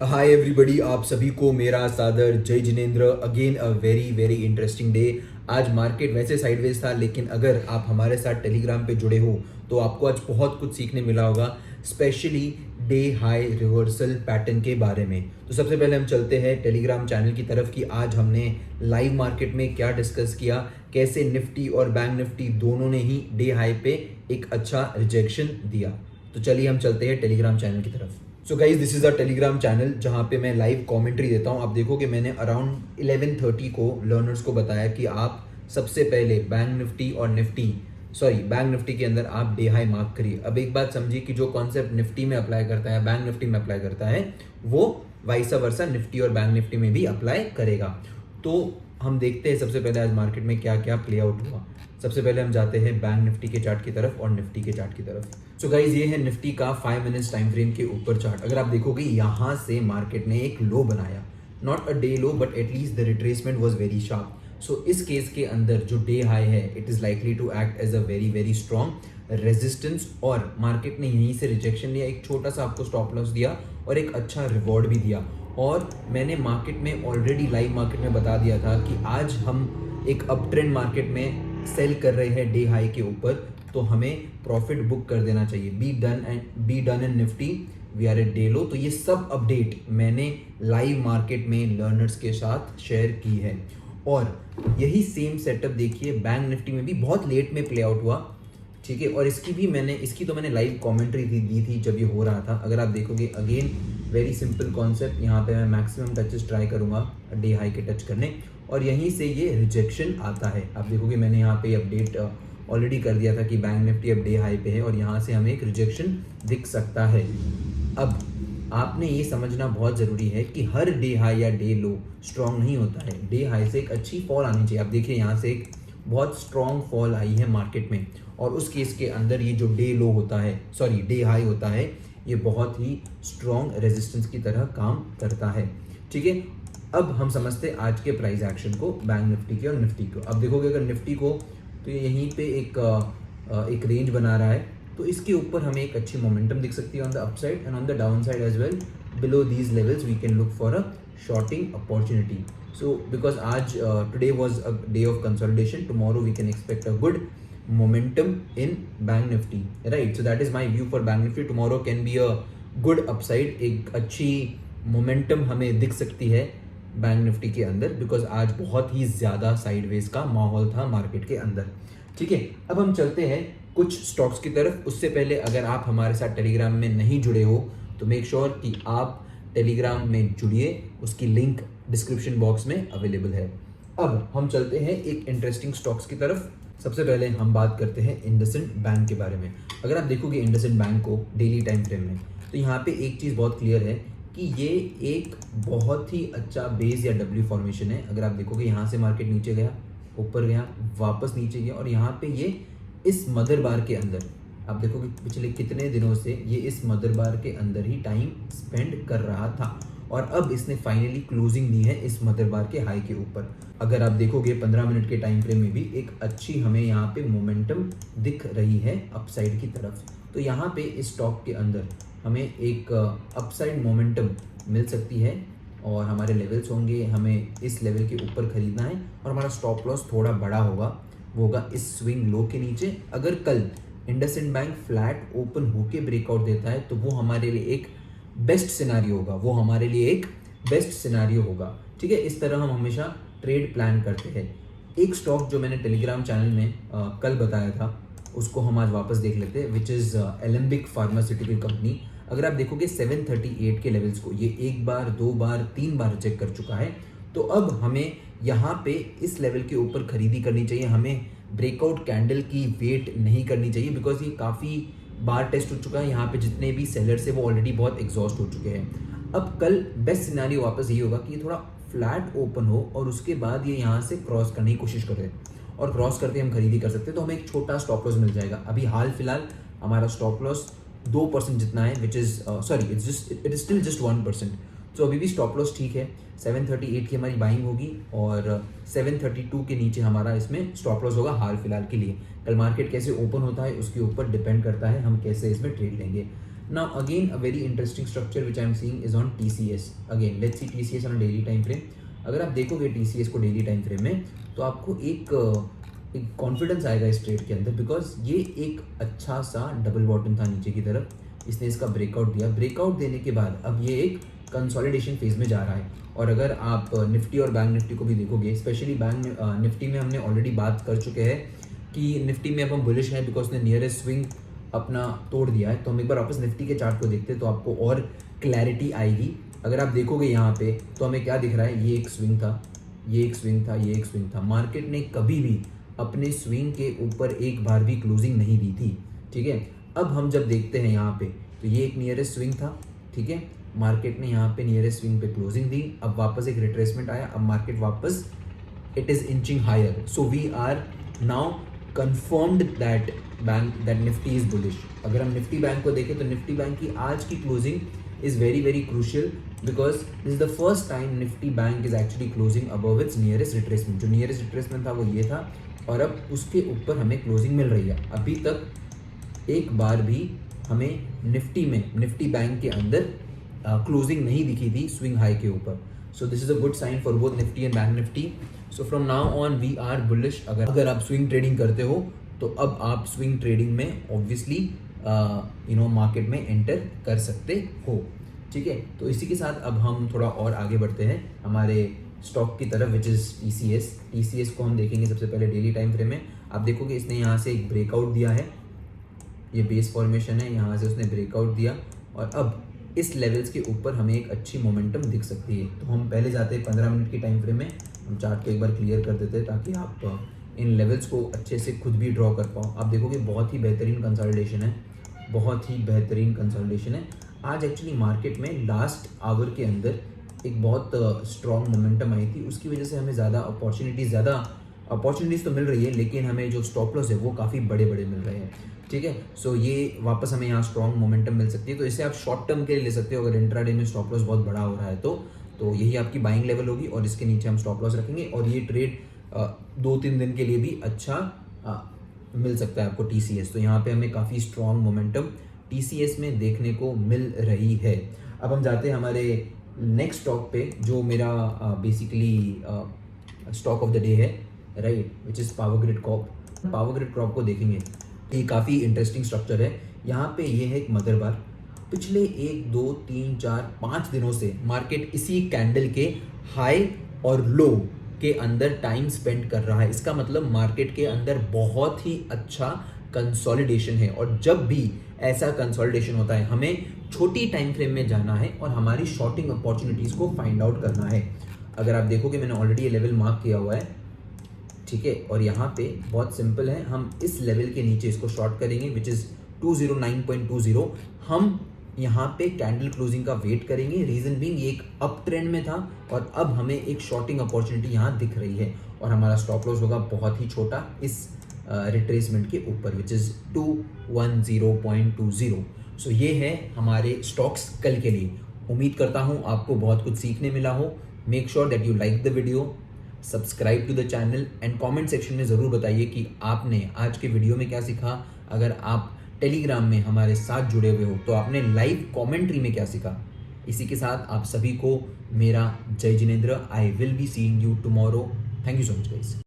Hi everybody, आप सभी को मेरा सादर जय Jinendra. Again a very very interesting day. आज मार्केट वैसे साइडवेज था, लेकिन अगर आप हमारे साथ टेलीग्राम पे जुड़े हो तो आपको आज बहुत कुछ सीखने मिला होगा, specially day high reversal pattern के बारे में। तो सबसे पहले हम चलते हैं टेलीग्राम चैनल की तरफ कि आज हमने लाइव मार्केट में क्या डिस्कस किया, कैसे निफ्टी और बैंक निफ्टी दोनों ने ही डे हाई पे एक अच्छा रिजेक्शन दिया। तो चलिए हम चलते हैं टेलीग्राम चैनल की तरफ। So guys, this is a Telegram channel जहाँ पे मैं लाइव कमेंट्री देता हूँ। आप देखोगे मैंने अराउंड 11:30 को लर्नर्स को बताया कि आप सबसे पहले बैंक निफ्टी के अंदर आप डे हाई मार्क करिए। अब एक बात समझिए कि जो कॉन्सेप्ट निफ्टी में अप्लाई करता है, बैंक निफ्टी में अप्लाई करता है, वो वाइसा वर्सा निफ्टी और बैंक निफ्टी में भी अप्लाई करेगा। तो हम देखते हैं सबसे पहले आज मार्केट में क्या क्या प्ले आउट हुआ। सबसे पहले हम जाते हैं बैंक निफ्टी के चार्ट की तरफ और निफ्टी के चार्ट की तरफ। सो गाइज, ये है निफ्टी का 5 मिनट्स टाइम फ्रेम के ऊपर चार्ट। अगर आप देखोगे यहाँ से मार्केट ने एक लो बनाया, not a day low but at least the retracement was very sharp. So इस केस के अंदर जो डे हाई है, it is likely to act as a very very strong resistance. और मार्केट ने यहीं से रिजेक्शन लिया, एक छोटा सा आपको स्टॉप लॉस दिया और एक अच्छा रिवॉर्ड भी दिया। और मैंने मार्केट में ऑलरेडी लाइव मार्केट में बता दिया था कि आज हम एक अप ट्रेंड मार्केट में सेल कर रहे हैं डे हाई के ऊपर, तो हमें प्रॉफिट बुक कर देना चाहिए। Be done in Nifty, we are at day low. तो ये सब अपडेट मैंने लाइव मार्केट में लर्नर्स के साथ शेयर की है। और यही सेम सेटअप देखिए बैंक निफ्टी में भी बहुत लेट में प्ले आउट हुआ, ठीक है। और इसकी तो मैंने लाइव कमेंट्री दी थी जब ये हो रहा था। अगर आप देखोगे अगेन वेरी सिंपल कॉन्सेप्ट, यहाँ पे मैं मैक्सिमम टचेस ट्राई करूंगा डे हाई के टच करने और यहीं से ये रिजेक्शन आता है। आप देखोगे मैंने यहाँ पे अपडेट ऑलरेडी कर दिया था कि बैंक निफ्टी अब डे हाई पे है और यहाँ से हमें एक रिजेक्शन दिख सकता है। अब आपने ये समझना बहुत ज़रूरी है कि हर डे हाई या डे लो स्ट्रॉन्ग नहीं होता है। डे हाई से एक अच्छी फॉल आनी चाहिए। आप देखिए यहाँ से एक बहुत स्ट्रॉन्ग फॉल आई है मार्केट में, और उस केस के अंदर ये जो डे लो होता है, सॉरी डे हाई होता है, ये बहुत ही स्ट्रॉन्ग रेजिस्टेंस की तरह काम करता है, ठीक है। अब हम समझते हैं आज के प्राइस एक्शन को, बैंक निफ्टी के और निफ्टी को। अब देखोगे अगर निफ्टी को, तो ये यहीं पे एक रेंज बना रहा है, तो इसके ऊपर हमें एक अच्छी मोमेंटम दिख सकती है on the upside and on the down side as well. Below these levels we can look for a shorting opportunity. So because आज today was a day of consolidation, tomorrow we can expect a good momentum in bank nifty, right? So that is my view for bank nifty. Tomorrow can be a good upside, एक अच्छी momentum हमें दिख सकती है bank Nifty के अंदर, because आज बहुत ही ज़्यादा साइडवेज का माहौल था मार्केट के अंदर, ठीक है। अब हम चलते हैं कुछ स्टॉक्स की तरफ। उससे पहले अगर आप हमारे साथ टेलीग्राम में नहीं जुड़े हो तो मेक श्योर कि आप टेलीग्राम में जुड़िए, उसकी लिंक डिस्क्रिप्शन बॉक्स में अवेलेबल है। अब हम चलते हैं एक इंटरेस्टिंग स्टॉक्स की तरफ। सबसे पहले हम बात करते हैं इंडसइंड बैंक के बारे में। अगर आप देखोगे इंडसइंड बैंक को डेली टाइम फ्रेम में, तो यहाँ पे एक चीज़ बहुत क्लियर है कि ये एक बहुत ही अच्छा बेस या डब्ल्यू फॉर्मेशन है। अगर आप देखोगे यहाँ से मार्केट नीचे गया, ऊपर गया, वापस नीचे गया, और यहाँ पे ये इस मदर बार के अंदर, आप देखोगे पिछले कितने दिनों से ये इस मदर बार के अंदर ही टाइम स्पेंड कर रहा था, और अब इसने फाइनली क्लोजिंग दी है इस मदर बार के हाई के ऊपर। अगर आप देखोगे 15 मिनट के टाइम फ्रेम में भी एक अच्छी हमें यहाँ पे मोमेंटम दिख रही है अपसाइड की तरफ। तो यहाँ पे इस स्टॉक के अंदर हमें एक अपसाइड मोमेंटम मिल सकती है, और हमारे लेवल्स होंगे, हमें इस लेवल के ऊपर खरीदना है, और हमारा स्टॉप लॉस थोड़ा बड़ा होगा, वो होगा इस स्विंग लो के नीचे। अगर कल इंडसइंड बैंक फ्लैट ओपन होके ब्रेकआउट देता है तो वो हमारे लिए एक बेस्ट सिनारियो होगा, वो हमारे लिए एक बेस्ट सिनारियो होगा, ठीक है। इस तरह हम हमेशा ट्रेड प्लान करते हैं। एक स्टॉक जो मैंने टेलीग्राम चैनल में कल बताया था, उसको हम आज वापस देख लेते हैं, which is Alembic pharmaceutical company. अगर आप देखोगे 738 के लेवल्स को ये एक बार, दो बार, तीन बार चेक कर चुका है, तो अब हमें यहाँ पे इस लेवल के ऊपर खरीदी करनी चाहिए। हमें ब्रेकआउट कैंडल की वेट नहीं करनी चाहिए, बिकॉज ये काफ़ी बार टेस्ट हो चुका है। यहाँ पे जितने भी सेलर्स है वो ऑलरेडी बहुत एग्जॉस्ट हो चुके हैं। अब कल बेस्ट सिनारियो वापस ये होगा कि ये थोड़ा फ्लैट ओपन हो और उसके बाद ये यहाँ से क्रॉस करने की कोशिश करे, और क्रॉस करके हम खरीदी कर सकते हैं, तो हमें एक छोटा स्टॉप लॉस मिल जाएगा। अभी हाल फिलहाल हमारा स्टॉप लॉस 2% जितना है, which is sorry it is still just 1%। तो अभी भी स्टॉप लॉस ठीक है। 738 की हमारी बाइंग होगी और 732 के नीचे हमारा इसमें स्टॉप लॉस होगा हाल फिलहाल के लिए। कल मार्केट कैसे ओपन होता है उसके ऊपर डिपेंड करता है हम कैसे इसमें ट्रेड लेंगे। Now again a very interesting structure which I am seeing is on TCS. Again let's see TCS on a daily time frame. अगर आप देखोगे TCS को डेली टाइम फ्रेम में तो आपको एक कॉन्फिडेंस आएगा इस ट्रेड के अंदर, बिकॉज ये एक अच्छा सा डबल बॉटम था नीचे की तरफ, इसने इसका ब्रेकआउट दिया, ब्रेकआउट देने के बाद अब ये एक कंसोलिडेशन फेज में जा रहा है। और अगर आप निफ्टी और बैंक निफ्टी को भी देखोगे, स्पेशली बैंक निफ्टी में हमने ऑलरेडी बात कर चुके हैं कि निफ्टी में अब हम बुलिश हैं बिकॉज ने नियरेस्ट स्विंग अपना तोड़ दिया है। तो हम एक बार वापस निफ्टी के चार्ट को देखते हैं तो आपको और क्लैरिटी आएगी। अगर आप देखोगे यहाँ पे तो हमें क्या दिख रहा है, ये एक स्विंग था, ये एक स्विंग था, ये एक स्विंग था। मार्केट ने कभी भी अपने स्विंग के ऊपर एक बार भी क्लोजिंग नहीं दी थी, ठीक है। अब हम जब देखते हैं यहाँ पे तो ये एक नियरेस्ट स्विंग था, ठीक है। मार्केट ने यहाँ पे नियरेस्ट स्विंग पे क्लोजिंग दी, अब वापस एक रिट्रेसमेंट आया, अब मार्केट वापस it is inching higher. So we are now confirmed that Nifty is bullish. अगर हम निफ्टी बैंक को देखें तो निफ्टी बैंक की आज की closing is very very crucial because this is the first time Nifty bank is actually closing above it's nearest retracement. जो nearest retracement था वो ये था और अब उसके ऊपर हमें क्लोजिंग मिल रही है। अभी तक एक बार भी हमें निफ्टी बैंक के अंदर क्लोजिंग नहीं दिखी थी स्विंग हाई के ऊपर। So this is a good sign for both Nifty and Bank Nifty. So from now on we are bullish. अगर आप स्विंग ट्रेडिंग करते हो तो अब आप स्विंग ट्रेडिंग में ऑब्वियसली मार्केट में एंटर कर सकते हो, ठीक है। तो इसी के साथ अब हम थोड़ा और आगे बढ़ते हैं हमारे स्टॉक की तरफ विच इज़ TCS को हम देखेंगे सबसे पहले डेली टाइम फ्रेम में। आप देखोगे इसने यहाँ से एक ब्रेकआउट दिया है, ये बेस फॉर्मेशन है, यहाँ से उसने ब्रेकआउट दिया और अब इस लेवल्स के ऊपर हमें एक अच्छी मोमेंटम दिख सकती है। तो हम पहले जाते हैं 15 मिनट की टाइम फ्रेम में, हम चार्ट को एक बार क्लियर कर देते हैं ताकि आप इन लेवल्स को अच्छे से खुद भी ड्रॉ कर पाओ। आप देखोगे बहुत ही बेहतरीन कंसोलिडेशन है, बहुत ही बेहतरीन कंसोलिडेशन है। आज एक्चुअली मार्केट में लास्ट आवर के अंदर एक बहुत स्ट्रॉन्ग मोमेंटम आई थी, उसकी वजह से हमें ज़्यादा अपॉर्चुनिटीज़ तो मिल रही है लेकिन हमें जो स्टॉप लॉस है वो काफ़ी बड़े बड़े मिल रहे हैं, ठीक है। सो ये वापस हमें यहाँ स्ट्रॉन्ग मोमेंटम मिल सकती है, तो इसे आप शॉर्ट टर्म के लिए ले सकते हो। अगर इंट्राडे में स्टॉप लॉस बहुत बड़ा हो रहा है तो यही आपकी बाइंग लेवल होगी और इसके नीचे हम स्टॉप लॉस रखेंगे और ये ट्रेड 2-3 दिन के लिए भी अच्छा मिल सकता है आपको TCS। तो यहाँ पे हमें काफ़ी स्ट्रॉन्ग मोमेंटम TCS में देखने को मिल रही है। अब हम जाते हैं हमारे नेक्स्ट स्टॉक पे जो मेरा basically stock of the day है, right, which is Power Grid Corp को देखेंगे। ये काफ़ी इंटरेस्टिंग स्ट्रक्चर है। यहाँ पे ये है एक मदर बार, पिछले 1, 2, 3, 4, 5 दिनों से मार्केट इसी कैंडल के हाई और लो के अंदर टाइम स्पेंड कर रहा है। इसका मतलब मार्केट के अंदर बहुत ही अच्छा कंसोलिडेशन है और जब भी ऐसा कंसोलिडेशन होता है हमें छोटी टाइम फ्रेम में जाना है और हमारी शॉर्टिंग अपॉर्चुनिटीज़ को फाइंड आउट करना है। अगर आप देखोगे मैंने ऑलरेडी ये लेवल मार्क किया हुआ है, ठीक है, और यहाँ पे बहुत सिंपल है, हम इस लेवल के नीचे इसको शॉर्ट करेंगे विच इज़ 209.20। हम यहाँ पे कैंडल क्लोजिंग का वेट करेंगे, रीजन बीइंग ये एक अप ट्रेंड में था और अब हमें एक शॉर्टिंग अपॉर्चुनिटी यहाँ दिख रही है और हमारा स्टॉप लॉस होगा बहुत ही छोटा इस रिट्रेसमेंट के ऊपर विच इज़ 210.20। सो ये है हमारे स्टॉक्स कल के लिए। उम्मीद करता हूँ आपको बहुत कुछ सीखने मिला हो। Make sure that you like the video, subscribe to the channel and comment section में ज़रूर बताइए कि आपने आज के वीडियो में क्या सीखा। अगर आप टेलीग्राम में हमारे साथ जुड़े हुए हो तो आपने लाइव कमेंट्री में क्या सीखा। इसी के साथ आप सभी को मेरा जय Jinendra. I will be seeing you tomorrow. Thank you so much guys.